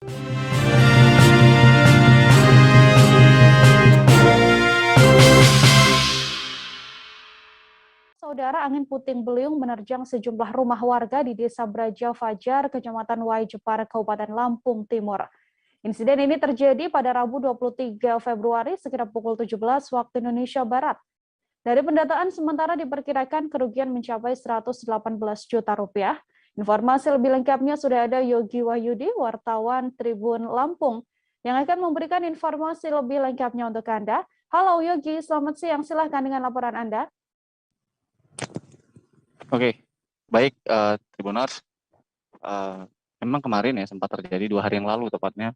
Saudara, angin puting beliung menerjang sejumlah rumah warga di Desa Braja Fajar, Kecamatan Wai Jepara, Kabupaten Lampung Timur. Insiden ini terjadi pada Rabu 23 Februari sekitar pukul 17 waktu Indonesia Barat. Dari pendataan sementara diperkirakan kerugian mencapai 118 juta rupiah. Informasi lebih lengkapnya sudah ada Yogi Wahyudi, wartawan Tribun Lampung, yang akan memberikan informasi lebih lengkapnya untuk Anda. Halo Yogi, selamat siang. Silahkan dengan laporan Anda. Oke, baik Tribuners. Memang kemarin ya sempat terjadi 2 hari yang lalu tepatnya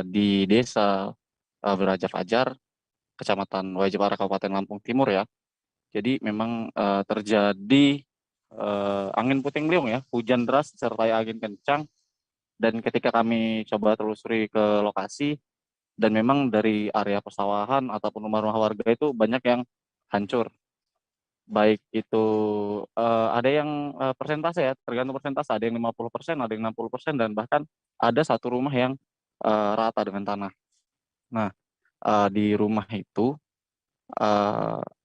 di Desa Braja Fajar, Kecamatan Wajipara, Kabupaten Lampung Timur ya. Jadi memang terjadi angin puting beliung ya, hujan deras disertai angin kencang. Dan ketika kami coba telusuri ke lokasi, dan memang dari area persawahan ataupun rumah-rumah warga itu banyak yang hancur. Baik itu ada yang persentase ya, tergantung persentase, ada yang 50%, ada yang 60%, dan bahkan ada satu rumah yang rata dengan tanah. Nah, di rumah itu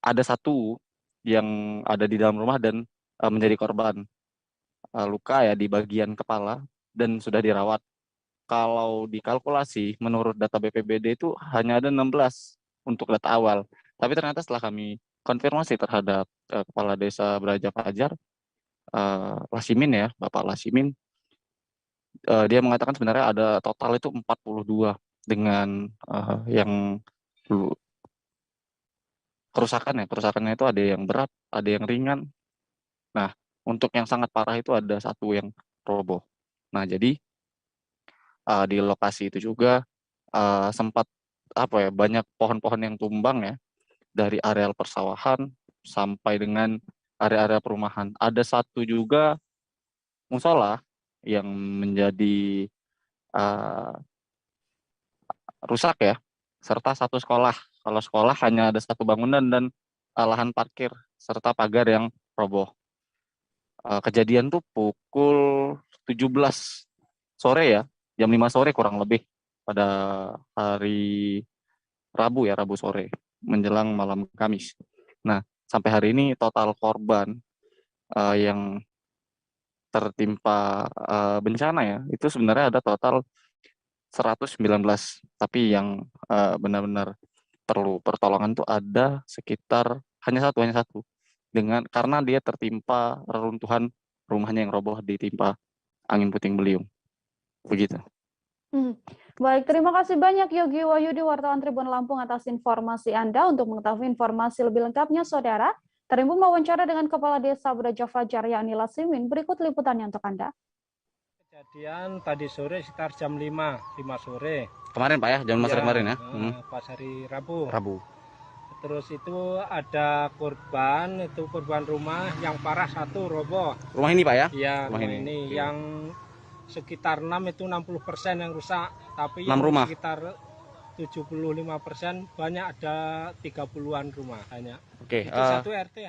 ada satu yang ada di dalam rumah dan menjadi korban luka ya di bagian kepala dan sudah dirawat. Kalau dikalkulasi menurut data BPBD itu hanya ada 16 untuk data awal. Tapi ternyata setelah kami konfirmasi terhadap Kepala Desa Braja Fajar, Lasimin ya, Bapak Lasimin, dia mengatakan sebenarnya ada total itu 42 dengan yang kerusakan ya. Kerusakannya itu ada yang berat, ada yang ringan. Nah, untuk yang sangat parah itu ada satu yang roboh. Nah, jadi di lokasi itu juga sempat banyak pohon-pohon yang tumbang ya, dari areal persawahan sampai dengan area-area perumahan. Ada satu juga musola yang menjadi rusak ya, serta satu sekolah. Kalau sekolah hanya ada satu bangunan dan lahan parkir serta pagar yang roboh. Kejadian tuh pukul 17 sore ya, jam 5 sore kurang lebih pada hari Rabu ya, Rabu sore menjelang malam Kamis. Nah, sampai hari ini total korban yang tertimpa bencana ya, itu sebenarnya ada total 119, tapi yang benar-benar perlu pertolongan tuh ada sekitar hanya satu, karena dia tertimpa reruntuhan rumahnya yang roboh ditimpa angin puting beliung. Begitu. Baik, terima kasih banyak Yogi Wahyudi, wartawan Tribun Lampung, atas informasi Anda. Untuk mengetahui informasi lebih lengkapnya, Saudara, terhubung wawancara dengan Kepala Desa Braja Fajar, yakni Lasimin. Berikut liputannya untuk Anda. Kejadian tadi sore sekitar jam 5 sore. Kemarin Pak ya, jam 5 sore kemarin ya? Pas hari Rabu. Rabu. Terus itu ada korban rumah yang parah satu roboh. Rumah ini Pak ya? Iya, rumah ini. Yang sekitar 6 itu 60% yang rusak, tapi 6 yang rumah. Sekitar 75% banyak, ada 30-an rumah hanya. Oke. Itu satu RT.